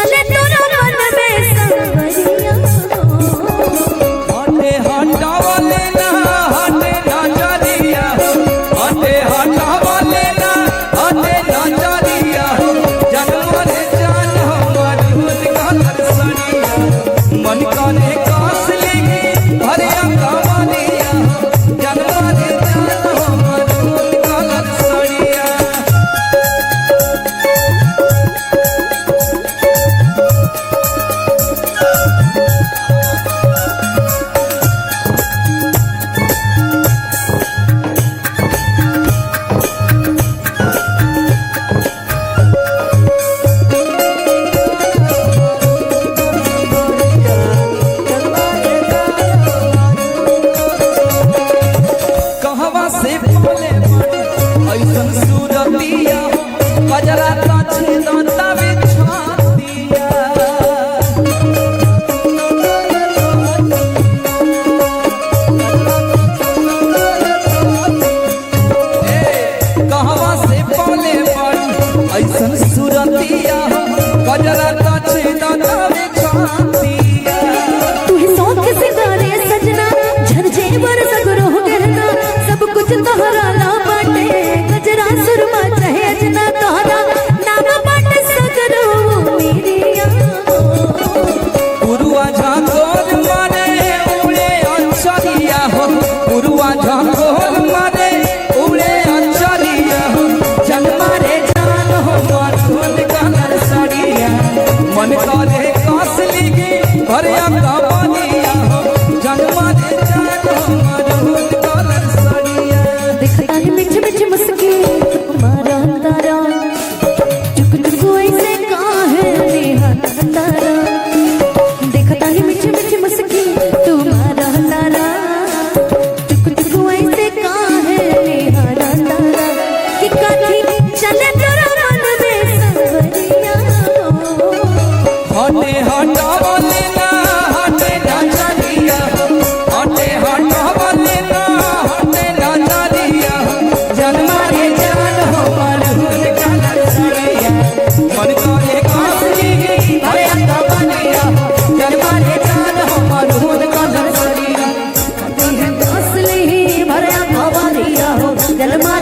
चले तोरा मन में संवरिया हटे हटावले ना हटे नजरिया हटे हटावले ना हटे नजरिया जन्म रे जान हमर भूत का सड़िया मन काने कास लेके भरिया कमरिया जन्म रे जान हमर भूत का सड़िया कहवा से बोले ऐसन सूरतिया कजरा काछे दांतावे छातिया कहवा से बोले ऐसन सूरतिया कजरा काछे दांतावे छातिया तू ही शौक सिंगारे सजना झरझेवर सगरो गहना सब कुछ तोहरा ना बाटे गजरा सुरमा चाहे अजना तोहरा नाना बाटे सगरो मेरिया पुरुआ झांकोर मारे उड़े अंचलिया हो पुरुआ झांकोर मारे उड़े अंचलिया हो जन्म रे जान हो मन का सड़िया मन करे कासली के भरिया कमरिया हो जन्म रे जान हो मन का सड़िया दिखता है मिठ मिठ मुस्की तुम्हारा तारा चुक चुक ऐसे काहे नेहा तारा दिखता है मिठ मिठ मुस्की तुम्हारा तारा चुक चुक ऐसे काहे नेहा तारा कि काठी चले तेरा मन में संवरिया हटे हटावले ना हटे नजरिया हटे हटावले ना हटे नजरिया जन्म रे जान हमर भूत का सड़िया मन करे कासली भरिया कमरिया जन्म रे जान हमर भूत का सड़िया असली भरया कवरिया हो जलमा